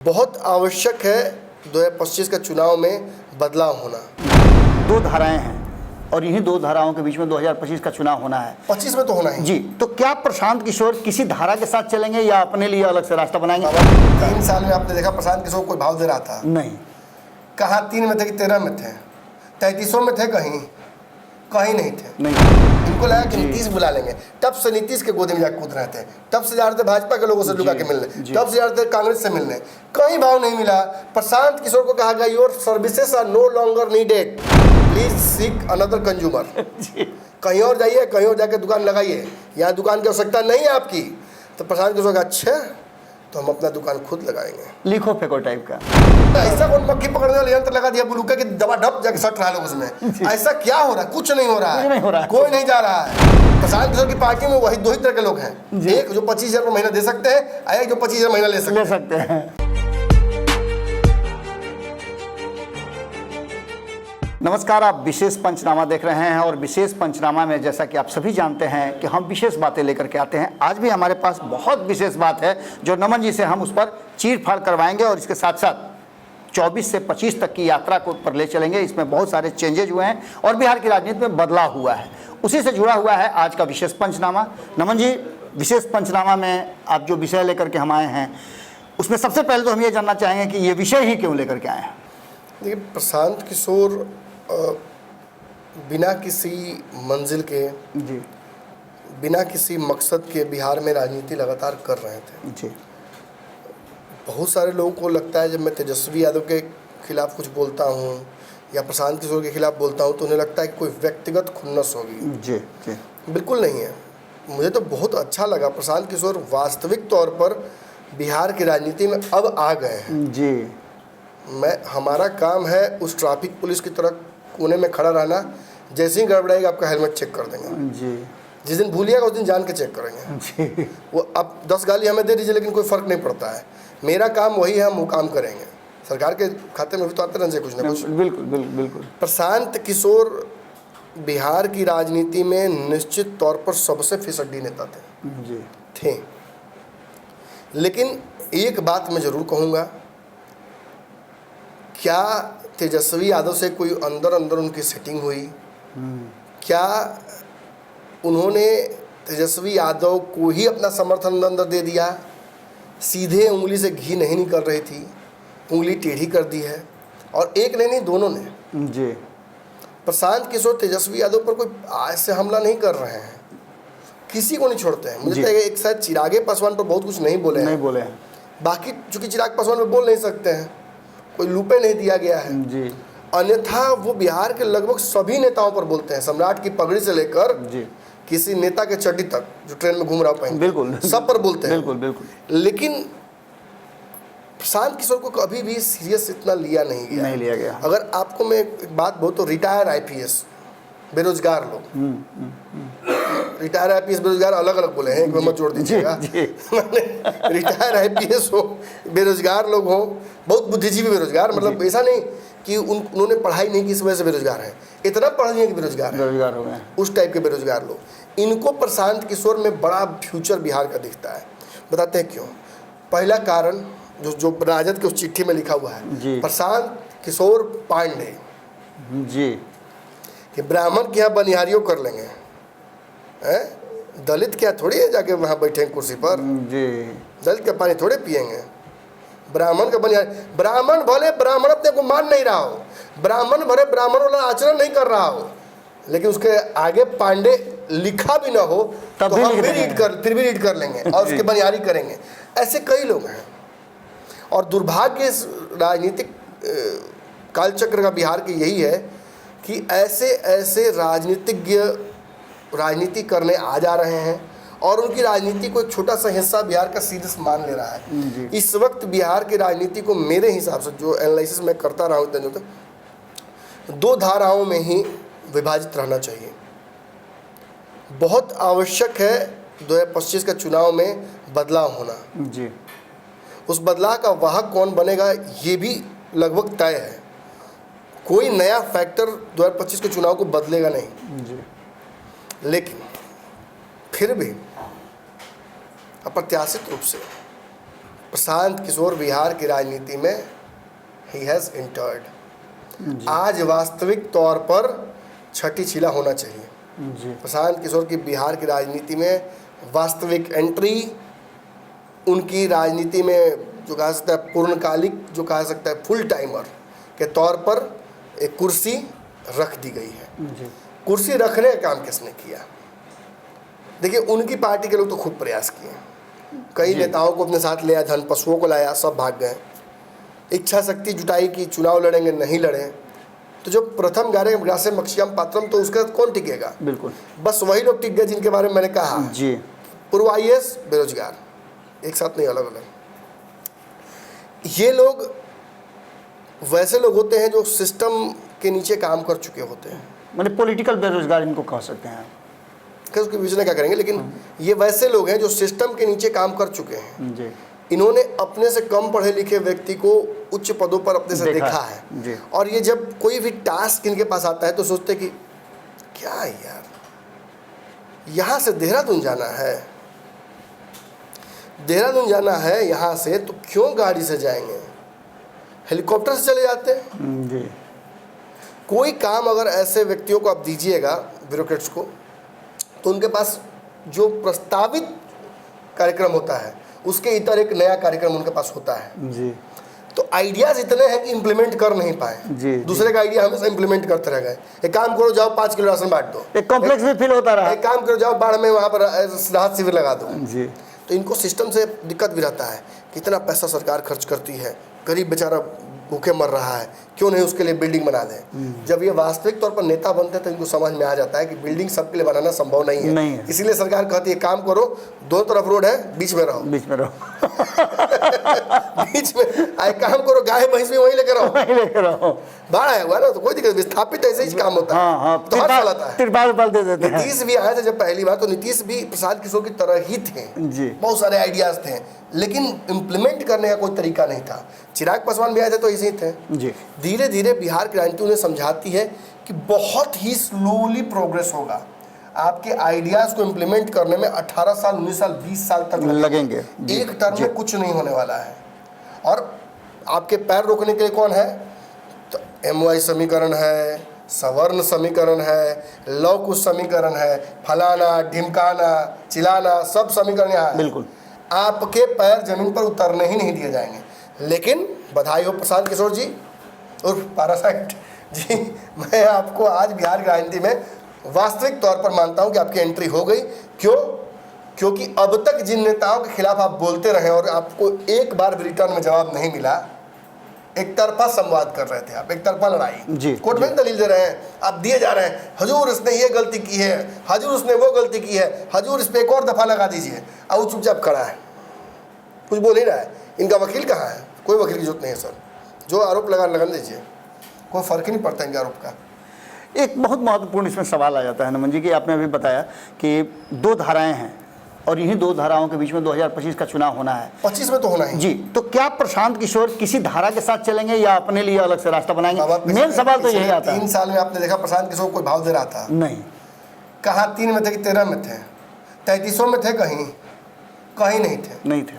बहुत आवश्यक है 2025 का चुनाव में बदलाव होना। दो धाराएं हैं और इन्हीं दो धाराओं के बीच में 2025 का चुनाव होना है। 25 में तो होना ही जी, तो क्या प्रशांत किशोर किसी धारा के साथ चलेंगे या अपने लिए अलग से रास्ता बनाएंगे? 3 साल में आपने देखा प्रशांत किशोर कोई भाव दे रहा था? नहीं। कहाँ 3 में थे कि 13 में थे? 3300 में थे? कहीं नहीं थे। नहीं, इनको लगा कि नीतीश बुला लेंगे, तब से नीतीश के गोदे में जाकर कूद रहे थे, तब से जा रहे थे भाजपा के लोगों से लुका के मिलने, तब से जा रहे थे कांग्रेस से मिलने, कहीं भाव नहीं मिला। प्रशांत किशोर को कहा गया your services are no longer needed, please seek another consumer. कहीं और जाइए, कहीं और जाकर दुकान लगाइए, यहाँ दुकान की आवश्यकता नहीं है आपकी। तो प्रशांत किशोर का अच्छा तो हम अपना दुकान खुद लगाएंगे, लिखो फेंको टाइप का। ऐसा कौन मक्खी पकड़ने वाला यंत्र लगा दिया बुलुका की दबा ढप जाके सट रहा है लोग उसमें? ऐसा क्या हो रहा है? कुछ नहीं हो रहा है, कोई नहीं जा रहा है। प्रशांत किशोर की पार्टी में वही 2 ही तरह के लोग हैं, एक जो 25,000 रुपये महीना दे सकते हैं, एक जो 25,000 महीना ले सकते हैं। नमस्कार, आप विशेष पंचनामा देख रहे हैं और विशेष पंचनामा में जैसा कि आप सभी जानते हैं कि हम विशेष बातें लेकर के आते हैं। आज भी हमारे पास बहुत विशेष बात है जो नमन जी से हम उस पर चीर-फाड़ करवाएंगे और इसके साथ साथ 24 से 25 तक की यात्रा को पर ले चलेंगे। इसमें बहुत सारे चेंजेज हुए हैं और बिहार की राजनीति में बदलाव हुआ है, उसी से जुड़ा हुआ है आज का विशेष पंचनामा। नमन जी, विशेष पंचनामा में आप जो विषय लेकर के हम आए हैं उसमें सबसे पहले तो हम ये जानना चाहेंगे कि ये विषय ही क्यों लेकर के आए हैं? देखिए, प्रशांत किशोर बिना किसी मंजिल के, बिना किसी मकसद के बिहार में राजनीति लगातार कर रहे थे। जी। बहुत सारे लोगों को लगता है जब मैं तेजस्वी यादव के खिलाफ कुछ बोलता हूँ या प्रशांत किशोर के खिलाफ बोलता हूँ तो उन्हें लगता है कि कोई व्यक्तिगत खुन्नस होगी। जी जी। बिल्कुल नहीं है। मुझे तो बहुत अच्छा लगा, प्रशांत किशोर वास्तविक तौर पर बिहार की राजनीति में अब आ गए हैं। जी। हमारा काम है उस ट्रैफिक पुलिस की तरह कोने में खड़ा रहना, जैसे ही गड़बड़ाएगा आपका हेलमेट चेक कर देंगे। जी। जिस दिन भूलिएगा उस दिन जान के चेक करेंगे। जी। वो अब 10 गाली हमें दे दीजिए लेकिन कोई फ़र्क नहीं पड़ता है। मेरा काम वही है, हम वो काम करेंगे। सरकार के खाते में भी तो आते रहने से कुछ ना कुछ। बिल्कुल बिल्कुल बिल्कुल। प्रशांत किशोर बिहार की राजनीति में निश्चित तौर पर सबसे फिसड्डी नेता थे। लेकिन एक बात मैं ज़रूर कहूँगा, क्या तेजस्वी यादव से कोई अंदर उनकी सेटिंग हुई? क्या उन्होंने तेजस्वी यादव को ही अपना समर्थन अंदर दे दिया? सीधे उंगली से घी नहीं निकल रही थी, उंगली टेढ़ी कर दी है। और एक नहीं, दोनों ने। जी। प्रशांत किशोर तेजस्वी यादव पर कोई आज से हमला नहीं कर रहे हैं, किसी को नहीं छोड़ते हैं। मुझे लगता है एक शायद चिराग पासवान पर बहुत कुछ नहीं बोले हैं। बाकी चूंकि चिराग पासवान पर बोल नहीं सकते हैं, कोई लूपे नहीं दिया गया है। जी। अन्यथा वो बिहार के लगभग सभी नेताओं पर बोलते हैं, सम्राट की पगड़ी से लेकर किसी नेता के चड्डी तक जो ट्रेन में घूम रहा हो, बिल्कुल सब पर बोलते हैं। बिल्कुल बिल्कुल। लेकिन प्रशांत किशोर को कभी भी सीरियस इतना लिया नहीं गया। अगर आपको मैं एक बात बोलूं तो रिटायर IPS बेरोजगार लोग, रिटायर IPS बेरोजगार अलग अलग बोले हैं, एक मत जोड़ दीजिएगा। रिटायर IPS हो, बेरोजगार लोग हो, बहुत बुद्धिजीवी बेरोजगार, मतलब ऐसा नहीं कि उन्होंने पढ़ाई नहीं की इस वजह से बेरोजगार है, इतना पढ़ लिए कि बेरोजगार हो गए, उस टाइप के बेरोजगार लोग। इनको प्रशांत किशोर में बड़ा फ्यूचर बिहार का दिखता है। बताते हैं क्यों। पहला कारण जो राजद के उस चिट्ठी में लिखा हुआ है, प्रशांत किशोर पांडे जी कि ब्राह्मण के यहाँ बनिहारियों कर लेंगे, दलित क्या थोड़ी है जाके वहाँ बैठे कुर्सी पर जी, दलित का पानी थोड़े पिएंगे, ब्राह्मण का बनिहार। ब्राह्मण भले ब्राह्मण अपने को मान नहीं रहा हो, ब्राह्मण भले ब्राह्मण वाला आचरण नहीं कर रहा हो, लेकिन उसके आगे पांडे लिखा भी ना हो तो हम फिर भी रीड कर लेंगे और उसकी बनिहारी करेंगे। ऐसे कई लोग हैं। और दुर्भाग्य इस राजनीतिक कालचक्र का बिहार की यही है कि ऐसे राजनीतिज्ञ राजनीति करने आ जा रहे हैं और उनकी राजनीति को एक छोटा सा हिस्सा बिहार का सीरियस मान ले रहा है। इस वक्त बिहार की राजनीति को मेरे हिसाब से जो एनालिसिस मैं करता रहा हूँ, तो 2 धाराओं में ही विभाजित रहना चाहिए। बहुत आवश्यक है 2025 का चुनाव में बदलाव होना। जी। उस बदलाव का वाहक कौन बनेगा ये भी लगभग तय है। कोई नया फैक्टर 2025 के चुनाव को बदलेगा नहीं जी। लेकिन फिर भी अप्रत्याशित रूप से प्रशांत किशोर बिहार की राजनीति में ही हैज़ इंटर्ड। आज वास्तविक तौर पर छठी छिला होना चाहिए जी। प्रशांत किशोर की बिहार की राजनीति में वास्तविक एंट्री, उनकी राजनीति में जो कहा सकता है पूर्णकालिक, जो कहा सकता है फुल टाइमर के तौर पर एक कुर्सी रख दी गई है। जी। कुर्सी रखने का काम किसने किया? देखिए, उनकी पार्टी के लोग तो खूब प्रयास किए, कई नेताओं को अपने साथ ले आया, धन पशुओं को लाया, सब भाग गए। इच्छा शक्ति जुटाई कि चुनाव लड़ेंगे, नहीं लड़े, तो जो प्रथम ग्रासे मक्षियम पात्रम, तो उसका कौन टिकेगा? बिल्कुल, बस वही लोग टिक गए जिनके बारे में मैंने कहा। जी। पूर्व IAS बेरोजगार, एक साथ नहीं, अलग अलग। ये लोग वैसे लोग होते हैं जो सिस्टम के नीचे काम कर चुके होते हैं, मतलब पॉलिटिकल बेरोजगार इनको कह सकते हैं। खैर उसके विषय में क्या करेंगे, लेकिन ये वैसे लोग हैं जो सिस्टम के नीचे काम कर चुके हैं। जी। इन्होंने अपने से कम पढ़े लिखे व्यक्ति को उच्च पदों पर अपने से देखा है। जी। और ये जब कोई भी टास्क इनके पास आता है तो सोचते कि क्या है यार, यहाँ से देहरादून जाना है, देहरादून जाना है यहाँ से, तो क्यों गाड़ी से जाएंगे, हेलीकॉप्टर से चले जाते हैं। जी। कोई काम अगर ऐसे व्यक्तियों को आप दीजिएगा, ब्यूरोक्रेट्स को, तो उनके पास जो प्रस्तावित कार्यक्रम होता है उसके इतर एक नया कार्यक्रम उनके पास होता है। जी। तो आइडियाज इतने हैं कि इम्प्लीमेंट कर नहीं पाए। जी। दूसरे का आइडिया हमेशा इम्प्लीमेंट करते रह गए। एक काम करो, जाओ 5 किलो राशन बांट दो। एक कॉम्प्लेक्स भी फील होता रहा। एक काम करो, जाओ बाढ़ में वहाँ पर राहत शिविर लगा दो। जी। तो इनको सिस्टम से दिक्कत भी रहता है, कितना पैसा सरकार खर्च करती है, गरीब बेचारा भूखे मर रहा है, क्यों नहीं उसके लिए बिल्डिंग बना दें। जब ये वास्तविक तौर पर नेता बनते हैं तो इनको समझ में आ जाता है कि बिल्डिंग सबके लिए बनाना संभव नहीं है। इसीलिए सरकार कहती है काम करो, दो तरफ रोड है, बीच में रहो, बीच में रहो। बीच में आए काम करो, गाय भैंस भी वहीं लेकर रहो, वहीं लेकर रहो। बाढ़ आया हुआ ना तो कोई दिक्कत, विस्थापित ऐसे ही काम होता है। हाँ हाँ, तो हर साल आता है। तिरपाल दे देते हैं। नीतीश भी आए थे जब पहली बार, तो नीतीश भी प्रसाद किशोर की तरह ही थे। जी। बहुत सारे आइडियाज थे, लेकिन इम्प्लीमेंट करने का कोई तरीका नहीं था। चिराग पासवान भी आए थे तो ऐसे ही थे। जी। धीरे धीरे बिहार की राजनीति उन्हें समझाती है कि बहुत ही स्लोली प्रोग्रेस होगा, आपके आइडियाज को इम्प्लीमेंट करने में 18 साल 19 साल 20 साल तक लगेंगे। एक टर्म में कुछ नहीं होने वाला है। और आपके पैर रोकने के लिए कौन है? तो MY समीकरण है, सवर्ण समीकरण है, लवकुश समीकरण है, फलाना ढिमकाना चिलाना, सब समीकरण यहाँ है। बिल्कुल। आपके पैर जमीन पर उतरने ही नहीं दिए जाएंगे। लेकिन बधाई हो प्रशांत किशोर जी उर्फ पैरासाइट जी, मैं आपको आज बिहार की राजनीति में वास्तविक तौर पर मानता हूं कि आपकी एंट्री हो गई। क्यों? क्योंकि अब तक जिन नेताओं के खिलाफ आप बोलते रहे और आपको एक बार भी रिटर्न में जवाब नहीं मिला, एक तरफा संवाद कर रहे थे आप, एक तरफा लड़ाई, कोर्ट में दलील दे रहे हैं, आप दिए जा रहे हैं, हजूर उसने ये गलती की है, हजूर उसने वो गलती की है, हजूर इस पर एक और दफा लगा दीजिए। अब वो चुपचाप खड़ा है, कुछ बोल ही रहा है। इनका वकील कहाँ है? कोई वकील की जरूरत नहीं है सर, जो आरोप लगा दीजिए, कोई फर्क ही नहीं पड़ता इनके आरोप का। एक बहुत महत्वपूर्ण इसमें सवाल आ जाता है नमन जी, कि आपने अभी बताया कि 2 धाराएं हैं और इन्हीं 2 धाराओं के बीच में 2025 का चुनाव होना है। 25 में तो होना है जी। तो क्या प्रशांत किशोर किसी धारा के साथ चलेंगे या अपने लिए अलग से रास्ता बनाएंगे? मेन सवाल तो यही आता है। 3 साल में आपने देखा प्रशांत किशोर कोई भाव दे रहा था? नहीं। कहाँ 3 में थे कि 13 में थे, 3300 में थे, कहीं नहीं थे।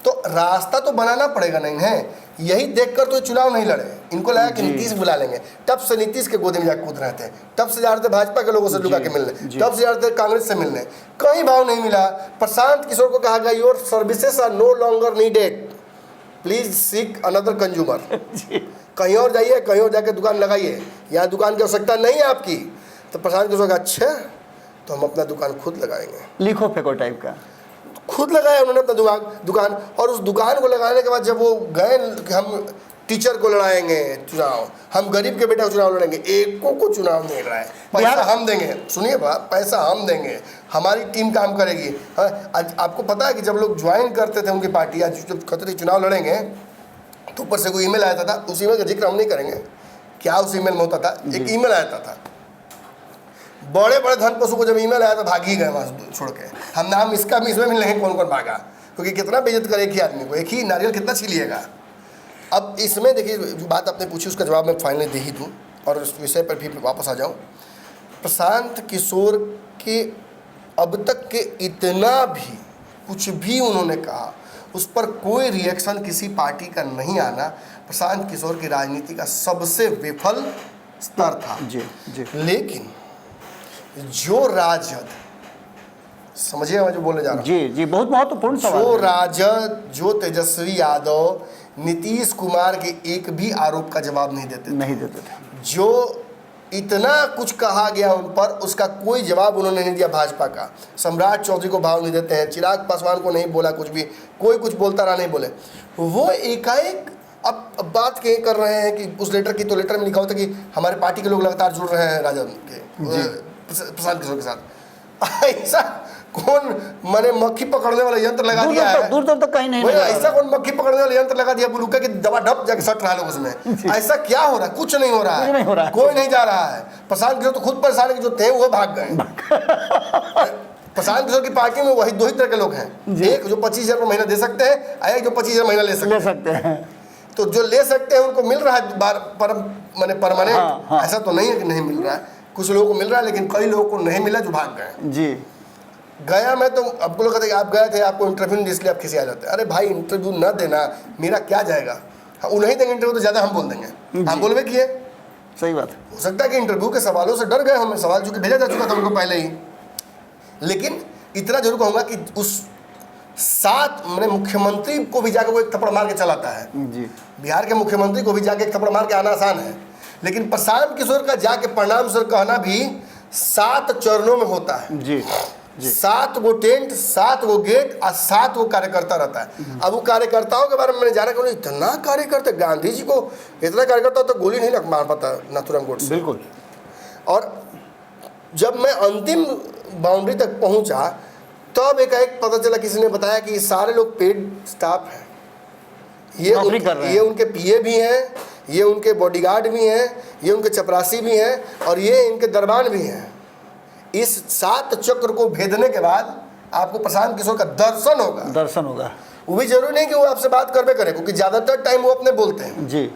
तो रास्ता तो बनाना पड़ेगा। नहीं है, यही देखकर तो चुनाव नहीं लड़े। इनको लगा कि नीतीश बुला लेंगे, तब से नीतीश के गोदी में जाकर कूद रहे थे, तब से जा रहे थे भाजपा के लोगों से लुका के मिलने, तब से जा रहे थे कांग्रेस से मिलने, कहीं भाव नहीं मिला। प्रशांत किशोर को कहा गया your services are no longer needed, please seek another consumer. कहीं और जाइए, कहीं और जाकर दुकान लगाइए, यहाँ दुकान की आवश्यकता नहीं है आपकी। तो प्रशांत किशोर का अच्छा तो हम अपना दुकान खुद लगाएंगे, लिखो फेंको टाइप का खुद लगाया उन्होंने अपना दुकान। और उस दुकान को लगाने के बाद जब वो गए कि हम टीचर को लड़ाएंगे चुनाव, हम गरीब के बेटा को चुनाव लड़ेंगे, एको को चुनाव नहीं लड़ा है। पैसा हम देंगे, सुनिए बात, पैसा हम देंगे, हमारी टीम काम करेगी। आज आपको पता है कि जब लोग ज्वाइन करते थे उनकी पार्टी, आज जब कहते थे चुनाव लड़ेंगे तो ऊपर से कोई ईमेल आया था, उस ईमेल का जिक्र हम नहीं करेंगे, क्या उस ईमेल में होता था। एक ईमेल आया था, बड़े बड़े धन पशु को जब ईमेल आया तो भाग ही गए वहाँ छोड़ के। हम नाम इसका भी इसमें भी नहीं, कौन कौन भागा, क्योंकि कितना बेइज्जत करे एक ही आदमी को, एक ही नारियल कितना छीलिएगा। अब इसमें देखिए जो बात आपने पूछी उसका जवाब मैं फाइनली दे ही दूँ और उस विषय पर भी वापस आ जाऊँ। प्रशांत किशोर के अब तक के इतना भी कुछ भी उन्होंने कहा, उस पर कोई रिएक्शन किसी पार्टी का नहीं आना प्रशांत किशोर की राजनीति का सबसे विफल स्तर था। जी जी। लेकिन जो राजद, समझिए मैं जो बोलने जा रहा हूँ, जी जी, बहुत महत्वपूर्ण सवाल जो है। राजद, जो तेजस्वी यादव नीतीश कुमार के एक भी आरोप का जवाब नहीं देते थे। जो इतना कुछ कहा गया उन पर, उसका कोई जवाब उन्होंने नहीं दिया। भाजपा का सम्राट चौधरी को भाव नहीं देते हैं, चिराग पासवान को नहीं बोला कुछ भी, कोई कुछ बोलता रहा, नहीं बोले। वो एकाएक अब बात कर रहे हैं कि उस लेटर की, तो लेटर में लिखा होता कि हमारे पार्टी के लोग लगातार जुड़ रहे हैं राजद के प्रशांत किशोर के साथ। ऐसा कौन मैंने मक्खी पकड़ने वाला यंत्र लगा दिया है? दूर दूर तक कहीं नहीं लगा। ऐसा कौन मक्खी पकड़ने वाला यंत्र लगा दिया बुलूका की दवा डब जाके सट रहा है लोग उसमें? ऐसा क्या हो रहा है? कुछ नहीं हो रहा है, कोई नहीं जा रहा है। प्रशांत किशोर तो खुद परेशान है, जो थे वो भाग गए। प्रशांत किशोर की पार्टी में वही 2 ही तरह के लोग हैं, एक जो 25,000 महीना दे सकते हैं, एक जो 25,000 महीना ले सकते हैं। तो जो ले सकते हैं उनको मिल रहा है परमानेंट। ऐसा तो नहीं है कि नहीं मिल रहा है, कुछ लोगों को मिल रहा है, लेकिन कई लोगों को नहीं मिला जो भाग गए। जी। गया मैं तो आपको लोग कहते हैं आप गए थे, आपको इंटरव्यू नहीं, इसलिए आप किसी आ जाते हैं। अरे भाई इंटरव्यू न देना मेरा क्या जाएगा? हाँ, उन्हें देंगे इंटरव्यू तो ज़्यादा हम बोल देंगे, हम बोलवे किए। सही बात। हो सकता है कि इंटरव्यू के सवालों से डर गए, हमें सवाल चूंकि भेजा जा चुका था उनको पहले ही। लेकिन इतना जरूर कहूँगा कि उस 7 मैंने मुख्यमंत्री को भी जाकर वो एक थप्पड़ मार के चलाता है। जी। बिहार के मुख्यमंत्री को भी जाके एक थप्पड़ मार के आना आसान है, लेकिन प्रशांत किशोर का जाके प्रणाम सर कहना भी 7 चरणों में होता है। जी। 7 गो टेंट, 7 गो गेट और 7 गो कार्यकर्ता रहता है। अब वो कार्यकर्ताओं के बारे में मैंने जाना कि इतना कार्यकर्ता, गांधी जी को इतना कार्यकर्ता तो गोली नहीं मार पाता नाथुराम गोडसे। बिल्कुल। और जब मैं अंतिम बाउंड्री तक पहुंचा तब एक पता चला, किसी ने बताया कि ये सारे लोग पेड स्टाफ हैं, ये उनके पीए भी हैं, ये उनके बॉडीगार्ड भी हैं, ये उनके चपरासी भी हैं और ये इनके दरबान भी हैं। इस 7 चक्र को भेदने के बाद आपको प्रशांत किशोर का दर्शन होगा। वो भी जरूरी नहीं कि वो आपसे बात करवे करे, क्योंकि ज्यादातर टाइम वो अपने बोलते हैं जी।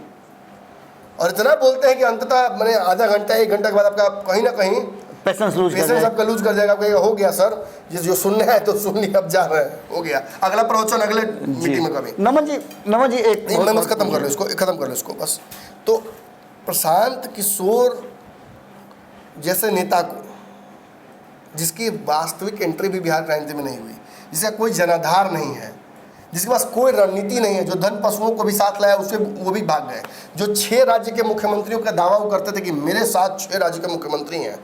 और इतना बोलते हैं कि अंततः मैंने आधा घंटा 1 घंटा के बाद आपका कहीं ना कहीं पेशेंस आपका लूज कर जाएगा। कहेगा हो गया सर, जो सुनना है तो सुन लिया, अब जा रहे हैं, हो गया, अगला प्रवचन अगले मीटिंग में कभी। नमन जी एक मैं बस खत्म कर लो इसको बस। तो प्रशांत किशोर जैसे नेता को, जिसकी वास्तविक एंट्री भी बिहार राजनीति में नहीं हुई, जिसका कोई जनाधार नहीं है, जिसके पास कोई रणनीति नहीं है, जो धन पशुओं को भी साथ लाया उससे वो भी भाग गए, जो 6 राज्य के मुख्यमंत्रियों का दावा वो करते थे कि मेरे साथ 6 राज्य के मुख्यमंत्री हैं,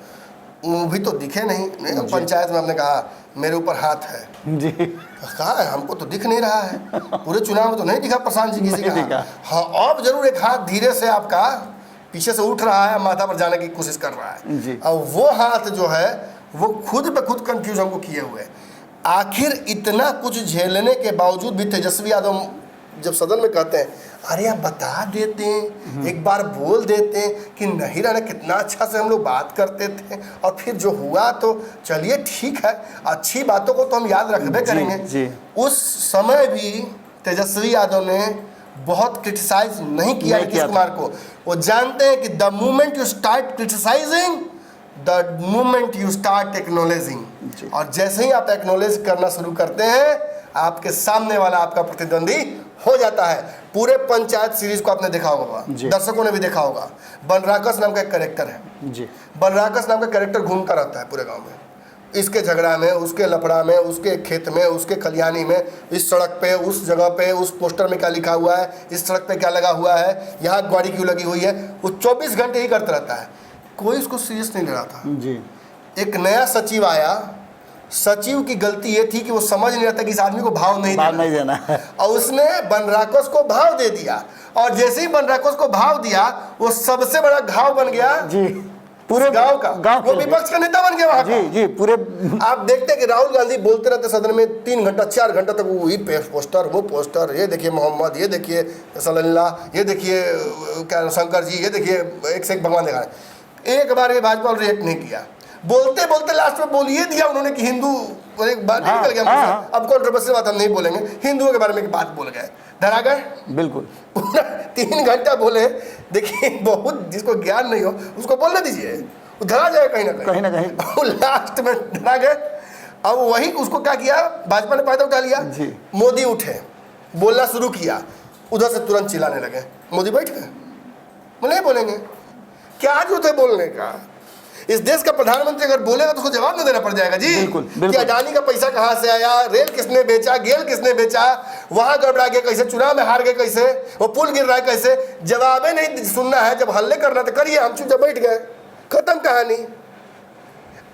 वो भी तो दिखे नहीं। पंचायत में हमने कहा मेरे ऊपर हाथ है जी, कहा है हमको तो दिख नहीं रहा है, पूरे चुनाव में तो नहीं दिखा प्रशांत जी किसी का। हाँ, अब जरूर एक हाथ धीरे से आपका पीछे से उठ रहा है, माथा पर जाने की कोशिश कर रहा है। और वो हाथ जो है वो खुद पे खुद कंफ्यूज हमको किए हुए। आखिर इतना कुछ झेलने के बावजूद भी तेजस्वी यादव जब सदन में कहते हैं अरे आप बता देते हैं, एक बार बोल देते हैं कि नहीं रहना, कितना अच्छा से हम लोग बात करते थे और फिर जो हुआ तो चलिए ठीक है, अच्छी बातों को तो हम याद रखबे करेंगे। उस समय भी तेजस्वी यादव ने बहुत क्रिटिसाइज नहीं किया नीतीश कुमार को। वो जानते हैं कि the moment you start criticising, the moment you start acknowledging, और जैसे ही आप एक्नॉलेज करना शुरू करते हैं आपके सामने वाला आपका प्रतिद्वंदी हो जाता है। पूरे पंचायत सीरीज को आपने देखा होगा, दर्शकों ने भी देखा होगा। बनराकस नाम का एक कैरेक्टर है जी, बनराकस नाम का कैरेक्टर घूमता रहता है पूरे गांव में, इसके झगड़ा में, उसके लफड़ा में, उसके खेत में, उसके खलियानी में, इस सड़क पे, उस जगह पे, उस पोस्टर में क्या लिखा हुआ है, इस सड़क पे क्या लगा हुआ है, यहाँ गाड़ी क्यों लगी हुई है, वो 24 घंटे ही करता रहता है। कोई उसको सीरियस नहीं ले रहा था जी। एक नया सचिव आया, सचिव की गलती ये थी कि वो समझ नहीं रहा था कि इस आदमी को भाव नहीं देना है, और उसने बनराकस को भाव दे दिया, और जैसे ही बनराकस को भाव दिया वो सबसे बड़ा घाव बन गया जी पूरे गांव का, वो विपक्ष का नेता बन गया वहां जी जी पूरे। आप देखते हैं कि राहुल गांधी बोलते रहते सदन में 3 घंटा 4 घंटा तक, वही पोस्टर, वो पोस्टर, ये देखिए मोहम्मद, ये देखिए सल्लल्लाह, ये देखिए क्या शंकर जी, ये देखिए, एक से एक भगवान दिखा रहे। एक बार ये भाजपा रिएक्ट नहीं किया, बोलते बोलते लास्ट में बोल ये दिया उन्होंने कि हिंदू, एक बात निकल गया। अब कंट्रोवर्सी बात हम नहीं बोलेंगे, हिंदुओं के बारे में एक बात बोल गए, डरा गए बिल्कुल। पूरा 3 घंटा बोले। देखिए बहुत जिसको ज्ञान नहीं हो उसको बोलने दीजिए, वो धरा जाए कहीं ना कहीं। लास्ट में डरा गए। अब वही उसको क्या किया, भाजपा ने फायदा उठा लिया। मोदी उठे, बोलना शुरू किया, उधर से तुरंत चिल्लाने लगे, मोदी बैठ गए, वो नहीं बोलेंगे, क्या जरूरत है बोलने का? इस देश का प्रधानमंत्री अगर बोलेगा तो उसको जवाब नहीं देना पड़ जाएगा जी। बिल्कुल, बिल्कुल। कि अडानी का पैसा कहाँ से आया, रेल किसने बेचा, गेल किसने बेचा, वहां गड़बड़ा गया कैसे, चुनाव में हार गए कैसे, वो पुल गिर रहा है कैसे, जवाबे नहीं सुनना है। जब हल्ले करना तो करिए, हम चुपचाप बैठ गए, खत्म कहानी।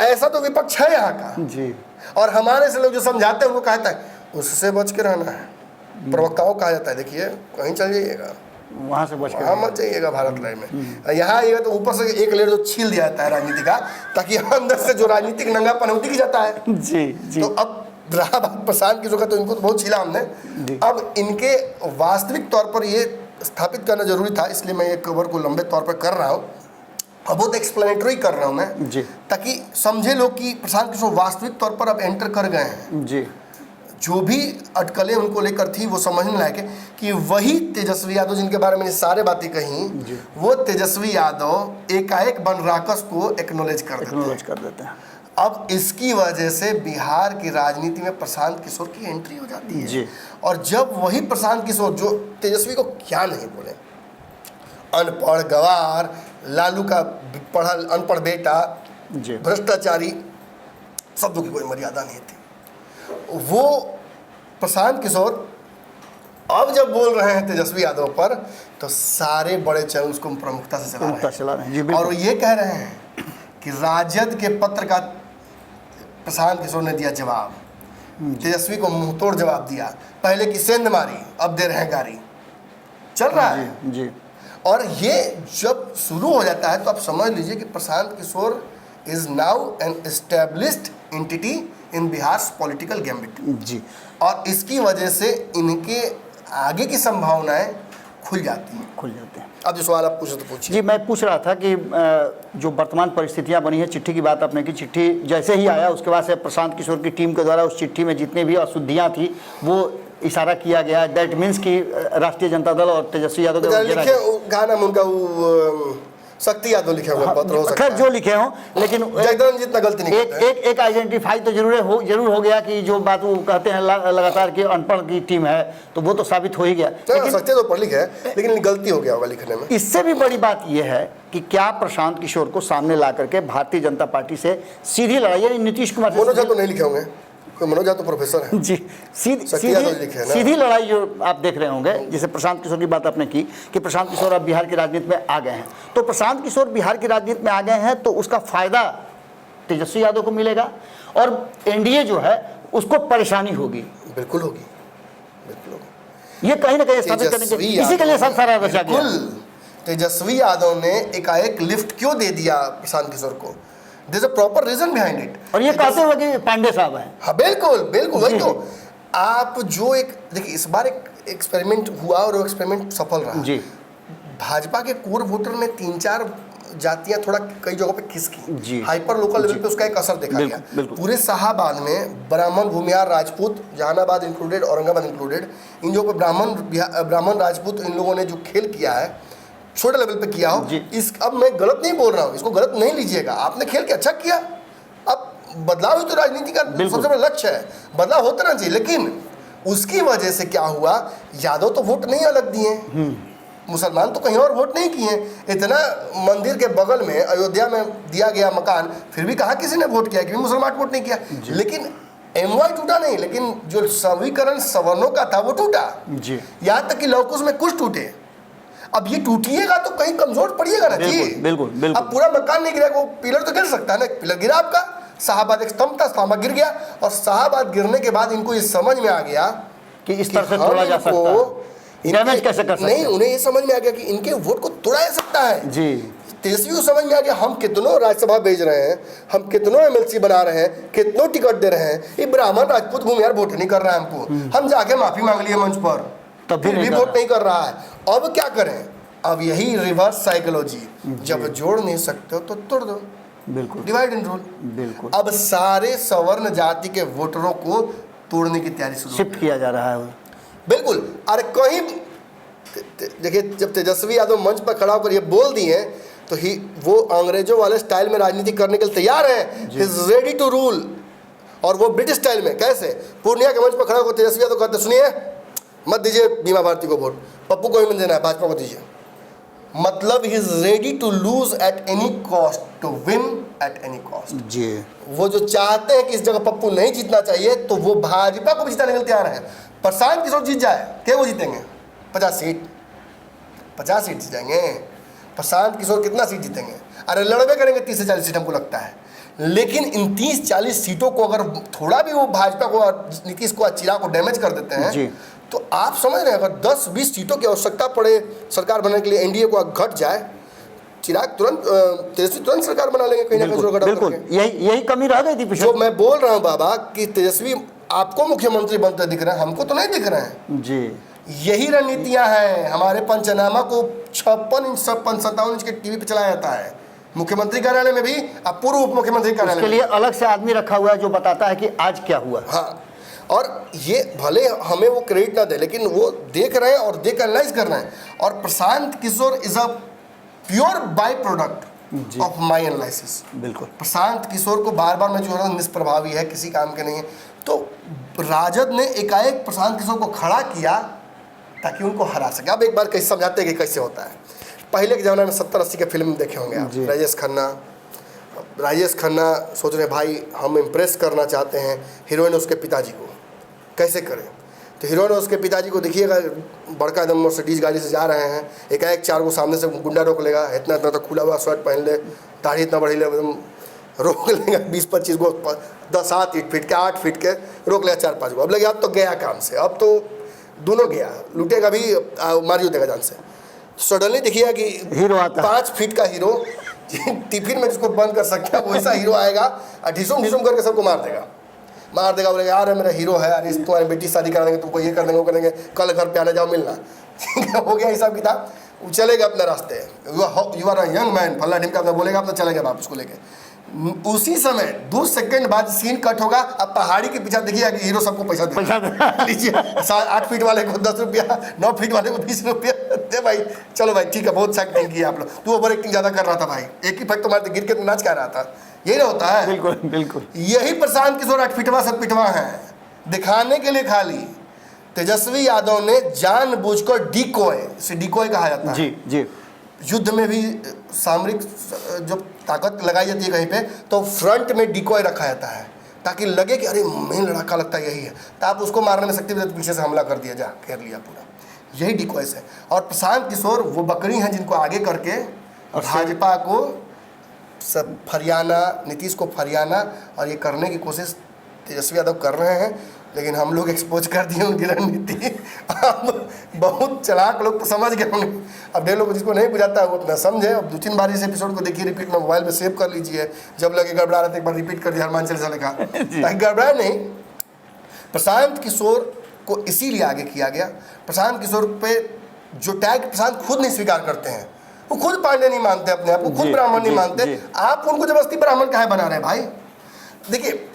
ऐसा तो विपक्ष है यहाँ का जी। और हमारे से लोग जो समझाते हैं वो कहता है उससे बच के रहना है। प्रवक्ताओं कहा जाता है, देखिए कहीं चल जाइएगा, वहाँ से बच के वहाँ मत जाइएगा भारत लाइन में। यहाँ आइएगा तो ऊपर से एक लेयर जो छील दिया जाता है राजनीति का, ताकि अंदर से जो राजनीतिक नंगापन है वो दिख जाता है। जी जी। तो अब रहा बात प्रशांत किशोर का, तो इनको तो बहुत छीला हमने। अब इनके वास्तविक तौर पर ये स्थापित करना जरूरी था, इसलिए मैं ये कवर को लंबे तौर पर कर रहा हूँ, अब बहुत एक्सप्लेनेटरी कर रहा हूँ मैं जी, ताकि समझे लोग कि प्रशांत किशोर वास्तविक तौर पर अब एंटर कर गए हैं। जी। जो भी अटकलें उनको लेकर थी वो समझने लायक है कि वही तेजस्वी यादव जिनके बारे में सारे बातें कही, वो तेजस्वी यादव एकाएक बन राकस को एक्नॉलेज कर देते हैं। अब इसकी वजह से बिहार की राजनीति में प्रशांत किशोर की एंट्री हो जाती है जी। और जब वही प्रशांत किशोर जो तेजस्वी को क्या नहीं बोले, अनपढ़ गवार, लालू का पढ़ा अनपढ़ बेटा, भ्रष्टाचारी, शब्दों की कोई मर्यादा नहीं थी, वो प्रशांत किशोर अब जब बोल रहे हैं तेजस्वी यादव पर तो सारे बड़े चैनल उसको प्रमुखता से चला रहे हैं। और वो ये कह रहे हैं कि राजद के पत्र का प्रशांत किशोर ने दिया जवाब, तेजस्वी को मुंहतोड़ जवाब दिया, पहले की सेंध मारी अब दे रहे हैं गारी, चल रहा है जी। और ये जब शुरू हो जाता है तो आप समझ लीजिए कि Prashant Kishor is now an established entity in Bihar political gambit जी। और इसकी वजह से इनके आगे की संभावनाएं खुल जाती हैं। अब जो सवाल आप पूछे तो पूछिए। जी, मैं पूछ रहा था कि जो वर्तमान परिस्थितियां बनी है, चिट्ठी की बात आपने की, चिट्ठी जैसे ही आया उसके बाद से प्रशांत किशोर की टीम के द्वारा उस चिट्ठी में जितनी भी अशुद्धियां थी वो इशारा किया गया, दैट मीन्स कि राष्ट्रीय जनता दल और तेजस्वी यादव क्या नाम उनका, शक्ति यादव लिखे हुए पत्र हो सकता है, जो लिखे हों, लेकिन जगदन जितना गलती नहीं एक आइडेंटिफाई तो जरूर हो गया कि जो बात वो कहते हैं लगातार कि अनपढ़ की टीम है, तो वो तो साबित हो ही गया। सत्य तो पढ़ लिखे है लेकिन गलती हो गया होगा लिखने में। इससे भी बड़ी बात यह है कि क्या प्रशांत किशोर को सामने ला करके भारतीय जनता पार्टी से सीधी लड़ाई, यानी नीतीश कुमार से मनोज तो नहीं लिखे होंगे, मनोज तो प्रोफेसर है जी, सीधी लड़ाई जो आप देख रहे होंगे, जैसे प्रशांत किशोर की बात आपने की कि प्रशांत किशोर अब बिहार की राजनीति में आ गए हैं, तो प्रशांत किशोर बिहार की राजनीति में आ गए हैं तो उसका फायदा तेजस्वी यादव को मिलेगा और एनडीए जो है उसको परेशानी होगी। बिल्कुल होगी, बिल्कुल होगी। ये कहीं ना कहीं स्थापित करने के इसी के लिए सब सारा रचा गया। तेजस्वी यादव ने एकाएक लिफ्ट क्यों दे दिया प्रशांत किशोर को, There's a proper reason behind it। और ये कहते हुए कि पांडे साहब हैं। हाँ बिल्कुल बिल्कुल, वही तो आप जो एक देखिए, इस बार एक एक्सपेरिमेंट हुआ और वो एक्सपेरिमेंट सफल रहा जी। भाजपा के कोर वोटर ने 3-4 जातियां थोड़ा कई जगहों पे खिसकी, हाइपर लोकल लेवल पे उसका एक असर देखा गया। पूरे शाहाबाद में ब्राह्मण, भूमिहार, राजपूत, जहानाबाद इंक्लूडेड, औरंगाबाद इंक्लूडेड, इन जगहों पे ब्राह्मण राजपूत इन लोगों ने जो खेल किया है, छोटे लेवल पे किया हो, इस अब मैं गलत नहीं बोल रहा हूँ, इसको गलत नहीं लीजिएगा, आपने खेल के अच्छा किया। अब बदलाव ही तो राजनीति का सबसे बड़ा लक्ष्य है, बदलाव होता ना चाहिए, लेकिन उसकी वजह से क्या हुआ, यादव तो वोट नहीं अलग दिए, मुसलमान तो कहीं और वोट नहीं किए, इतना मंदिर के बगल में अयोध्या में दिया गया मकान, फिर भी कहा किसी ने वोट किया, क्योंकि मुसलमान वोट नहीं किया, लेकिन एमवाई टूटा नहीं, लेकिन जो समीकरण सवर्णों का था वो टूटा, यहाँ तक कि लौकुश में कुछ टूटे। अब ये टूटिएगा तो कहीं कमजोर पड़िएगा ना जी। बिल्कुल बिल्कुल। अब पूरा मकान नहीं गिरा, वो पिलर तो गिर सकता है ना, पिलर गिरा आपका, शाहाबाद एक स्तंभ था, स्तंभ गिर गया, और शाहाबाद गिरने के बाद इनको ये समझ में आ गया कि इस तरह से तोड़ा जा सकता है, डैमेज कैसे कर सकते हैं। नहीं, उन्हें ये समझ में आ गया कि इनके वोट को तोड़ा जा सकता है जी। तेजस्वी को समझ में आ गया, हम कितनों राज्यसभा भेज रहे हैं, हम कितनों एमएलसी बना रहे हैं, कितनों टिकट दे रहे हैं, ये ब्राह्मण राजपूत भूमिहार वोट नहीं कर रहा है हमको, हम जाके माफी मांग लिए मंच पर, तब भी वोट नहीं कर रहा है। अब क्या करें, अब यही रिवर्स साइकोलॉजी, जब जोड़ नहीं सकते हो तो तोड़ दो, बिल्कुल, डिवाइड एंड रूल, बिल्कुल। अब सारे सवर्ण जाति के वोटरों को तोड़ने की तैयारी शुरू शिफ्ट किया जा रहा है, बिल्कुल। अरे कहीं देखिए, जब तेजस्वी यादव मंच पर खड़ा होकर ये बोल दिए तो वो अंग्रेजों वाले स्टाइल में राजनीति करने के लिए तैयार है, इज रेडी टू रूल, और वो ब्रिटिश स्टाइल में। कैसे? पूर्णिया के मंच पर खड़ा होकर तेजस्वी यादव कहते, सुनिए मत दीजिए बीमा भारती को वोट, पप्पू को ही मत देना है, भाजपा को दीजिए। मतलब he is ready to lose at any cost to win at any cost. जी, वो जो चाहते हैं कि इस जगह पप्पू नहीं जीतना चाहिए, तो वो भाजपा को भी जिताने के लिए तैयार है। प्रशांत किशोर जीत जाए, क्या वो जीतेंगे? 50 सीट, 50 सीट जीत जाएंगे। प्रशांत किशोर कितना सीट जीतेंगे? अरे लड़बे करेंगे 30 से 40 सीट हमको लगता है। लेकिन इन 30-40 सीटों को अगर थोड़ा भी वो भाजपा को, नीतीश को, चिराग को डैमेज कर देते हैं जी, तो आप समझ रहे हैं अगर 10-20 सीटों की आवश्यकता पड़े सरकार बनाने के लिए, एनडीए को घट जाए, चिराग तुरंत, तेजस्वी तुरंत सरकार बना लेंगे कहीं ना कहीं। बिल्कुल, यही कमी रह गई थी पिछले। जो मैं बोल रहा हूँ बाबा कि तेजस्वी आपको मुख्यमंत्री बनते दिख रहे हैं, हमको तो नहीं दिख रहे हैं जी। यही रणनीतियां हैं। हमारे पंचनामा को 56 इंच 57 इंच के टीवी पे चलाया जाता है, मुख्यमंत्री कार्यालय में भी, अब पूर्व उप मुख्यमंत्री कार्यालय के लिए अलग से आदमी रखा हुआ है जो बताता है कि आज क्या हुआ। हाँ, और ये भले हमें वो क्रेडिट ना दे, लेकिन वो देख रहे हैं और देख एनालाइज कर रहे हैं। और Prashant Kishor is a pure by product of my analysis. बिल्कुल, प्रशांत किशोर को बार बार मैं जो है निष्प्रभावी है, किसी काम के नहीं है, तो राजद ने एकाएक प्रशांत किशोर को खड़ा किया ताकि उनको हरा सके। अब एक बार कैसे समझाते हैं कि कैसे होता है। पहले के ज़माने में 70-80 के फिल्म देखे होंगे आप, राजेश खन्ना सोच रहे भाई हम इम्प्रेस करना चाहते हैं हीरोइन उसके पिताजी को, कैसे करें? तो हीरोइन उसके पिताजी को देखिएगा, बड़का एकदम मर्सिडीज गाड़ी से जा रहे हैं, एकाएक 4 को सामने से गुंडा रोक लेगा, इतना इतना तो खुला हुआ शर्ट पहन ले, दाढ़ी इतना बढ़ी ले, एकदम रोक लेगा 20-25 को, 7 फीट के 8 फीट के रोक लेगा 4-5 को। अब लगे अब तो गया काम से, अब तो दोनों गया, लूटेगा भी, मारियो देगा जान से। सडनली देखिएगा कि हीरो आता, 5 फीट का हीरो टिफिन में जिसको बंद कर सकता है वैसा हीरो आएगा और ढिसुम करके सबको मार देगा, बोलेगा यार मेरा हीरो है, अरे तुम्हारी बेटी शादी करा देंगे, तुमको ये कर देंगे, वो करेंगे, कल घर पे आने जाओ मिलना। हो गया हिसाब किताब, वो चलेगा अपने रास्ते। You are a young man, फल्ला ढिमका अपना बोलेगा, अपना चलेगा वापस को लेके। उसी समय 2 सेकंड बाद सीन कट होगा, अब पहाड़ी के पीछे देखिए कि हीरो सबको पैसा दे लीजिए, 8 फीट वाले को 10 रुपया, 9 फीट वाले को 20 रुपया दे भाई, चलो भाई ठीक है, बहुत सा एक्टिंग किया आप लोग, तू ओवर एक्टिंग ज़्यादा कर रहा था भाई, एक ही फैक्ट तुम्हारे गिर के तुम नाच कर रहा था, यही ना होता है। बिल्कुल बिल्कुल, यही प्रशांत किशोर 8 फीटवा 7 फीटवा है, दिखाने के लिए खाली। तेजस्वी यादव ने जानबूझकर डिकॉय, इसे डिकॉय कहा जाता है जी जी, युद्ध में भी सामरिक जब ताकत लगाई जाती है कहीं पे, तो फ्रंट में डिकॉय रखा जाता है ताकि लगे कि अरे मेन लड़ाका लगता है यही है, तो आप उसको मारने में सकते हैं, तो पीछे से हमला कर दिया, जा घेर लिया पूरा, यही डिकॉयस है। और प्रशांत किशोर वो बकरी हैं जिनको आगे करके भाजपा को सब फरियाना, नीतीश को फरियाना और ये करने की कोशिश तेजस्वी यादव कर रहे हैं, लेकिन हम लोग एक्सपोज कर दिए उनकी रणनीति। अब बहुत चालाक लोग तो समझ गए होंगे, अब ढेर लोग जिसको नहीं बुझाता है वो अपना समझे। अब 2-3 बार इस एपिसोड को देखिए, रिपीट में मोबाइल में सेव कर लीजिए, जब लगे गड़बड़ा रहे तो एक बार रिपीट कर दिया हनुमान चालीसा लिखा, ताकि गड़बड़ाए नहीं। प्रशांत किशोर को इसीलिए आगे किया गया। प्रशांत किशोर पे जो टैग प्रशांत खुद नहीं स्वीकार करते हैं, वो खुद पांडे नहीं मानते अपने आप को, खुद ब्राह्मण नहीं मानते, आप उनको जबरदस्ती ब्राह्मण काहे बना रहे हैं भाई? देखिए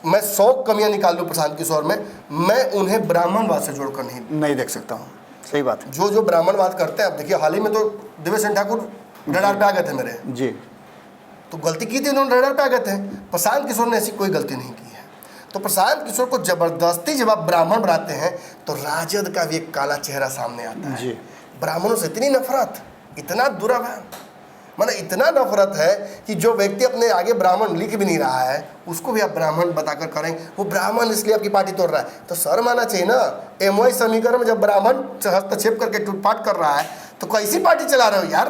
मैं 100 कमियां निकाल लूँ प्रशांत किशोर में, मैं उन्हें ब्राह्मणवाद से जोड़कर नहीं देख सकता हूँ। सही बात है। जो ब्राह्मणवाद करते हैं, अब देखिए हाल ही में तो देवेश सेन ठाकुर रडार पे आ गए थे मेरे जी, तो गलती की थी उन्होंने, रडार पे आ गए थे। प्रशांत किशोर ने ऐसी कोई गलती नहीं की है। तो प्रशांत किशोर को जबरदस्ती जब आप ब्राह्मण बनाते हैं तो राजद का भी एक काला चेहरा सामने आता है जी। ब्राह्मणों से इतनी नफरत, इतना दुर्व्यवहार, मतलब इतना नफरत है कि जो व्यक्ति अपने आगे ब्राह्मण लिख भी नहीं रहा है उसको भी आप ब्राह्मण बताकर करें, वो ब्राह्मण इसलिए आपकी पार्टी तोड़ रहा है, तो शर्म आना चाहिए ना। एमओआई समीकरण में जब ब्राह्मण हस्तक्षेप करके टूटपाट कर रहा है तो कैसी पार्टी चला रहे हो यार,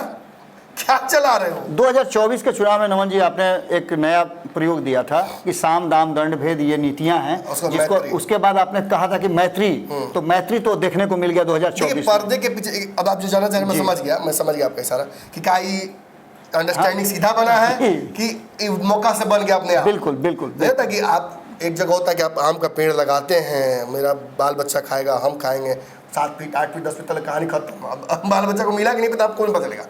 क्या चला रहे हो? 2024 के चुनाव में नमन जी आपने एक नया प्रयोग दिया था कि साम दाम दंड भेद ये नीतियां हैं, जिसको उसके बाद आपने कहा था कि मैत्री, तो मैत्री तो देखने को मिल गया 2024 पर्दे के पीछे। अब आप जो जाना चाह रहे हैं मैं समझ गया आपका इशारा कि क्या अंडरस्टैंडिंग सीधा बना है कि मौका से बन गया अपने आप। बिल्कुल बिल्कुल, नहीं था कि आप एक जगह होता है कि आप आम का पेड़ लगाते हैं, मेरा बाल बच्चा खाएगा, हम खाएंगे, 7 फीट 8 फीट 10 फीट तक कहानी खत्म। अब बाल बच्चा को मिला कि नहीं पता, आपको नहीं पता चलेगा।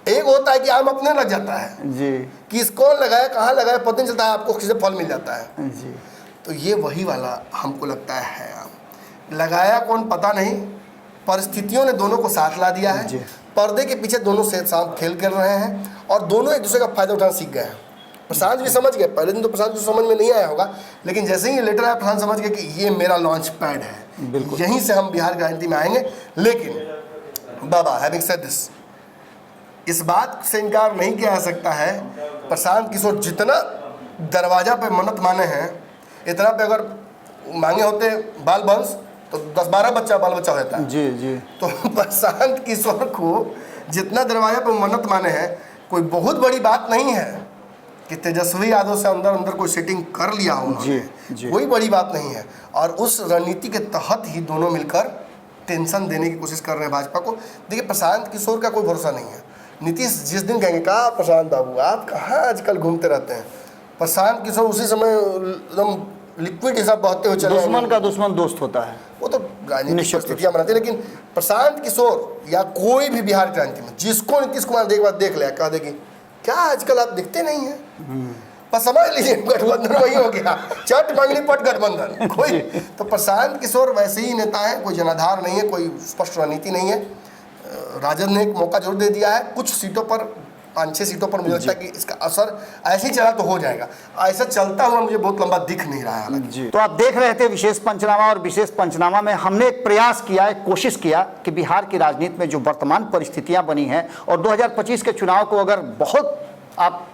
एक होता है कि आम अपने लग जाता है जी, कि इसको लगाया कहाँ लगाया पता नहीं चलता है, आपको किसी से फल मिल जाता है जी। तो ये वही वाला हमको लगता है आम लगाया कौन पता नहीं, परिस्थितियों ने दोनों को साथ ला दिया है, पर्दे के पीछे दोनों से साथ खेल कर रहे हैं और दोनों एक दूसरे का फायदा उठाना सीख गए हैं। प्रशांत भी समझ गए, पहले दिन तो प्रशांत को समझ में नहीं आया होगा, लेकिन जैसे ही ये लेटर आया प्रशांत समझ गए कि ये मेरा लॉन्च पैड है, बिल्कुल। यहीं से हम बिहार की राजनीति में आएंगे। लेकिन बाबा, हैविंग सेड दिस, इस बात से इनकार नहीं किया जा सकता है, प्रशांत किशोर जितना दरवाजा पे मन्नत माने हैं, इतना पे अगर मांगे होते बाल वंश तो 10-12 बाल बच्चा होता है। जी जी। तो प्रशांत किशोर को जितना दरवाजा पे मन्नत माने हैं, कोई बहुत बड़ी बात नहीं है कि तेजस्वी यादव से अंदर अंदर कोई सेटिंग कर लिया हो उन्होंने। जी। कोई बड़ी बात नहीं है। और उस रणनीति के तहत ही दोनों मिलकर टेंशन देने की कोशिश कर रहे हैं भाजपा को। देखिए, प्रशांत किशोर का कोई भरोसा नहीं है। नीतीश जिस दिन कहेंगे, कहा प्रशांत बाबू आप कहाँ आजकल घूमते रहते हैं, प्रशांत किशोर उसी समय एकदम लिक्विड हिसाब बहते हुए चले। दुश्मन का दुश्मन दोस्त होता है, वो तो राजनीतिक परिस्थितियां बनाती है। लेकिन प्रशांत किशोर या कोई भी बिहार की राजनीति में जिसको नीतीश कुमार देख लिया, कह देगी क्या आजकल आप दिखते नहीं हैं, बस समझ लीजिए गठबंधन वही हो गया, चट मंगली पट गठबंधन कोई। तो प्रशांत किशोर वैसे ही नेता है, कोई जनाधार नहीं है, कोई स्पष्ट रणनीति नहीं है। राजद ने एक मौका जरूर दे दिया है, कुछ सीटों पर, 5-6 सीटों पर मुझे लगता है कि इसका असर ऐसे ही चला तो हो जाएगा। ऐसा चलता हुआ मुझे बहुत लंबा दिख नहीं रहा है जी। तो आप देख रहे थे विशेष पंचनामा, और विशेष पंचनामा में हमने एक प्रयास किया, एक कोशिश किया कि बिहार की राजनीति में जो वर्तमान परिस्थितियां बनी हैं और 2025 के चुनाव को अगर बहुत आप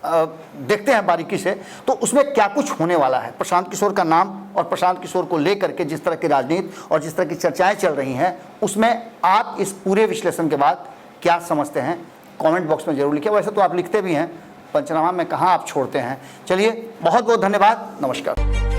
देखते हैं बारीकी से, तो उसमें क्या कुछ होने वाला है। प्रशांत किशोर का नाम और प्रशांत किशोर को लेकर के जिस तरह की राजनीति और जिस तरह की चर्चाएं चल रही हैं, उसमें आप इस पूरे विश्लेषण के बाद क्या समझते हैं, कमेंट बॉक्स में जरूर लिखिए। वैसे तो आप लिखते भी हैं, पंचनामा में कहाँ आप छोड़ते हैं। चलिए, बहुत बहुत धन्यवाद, नमस्कार।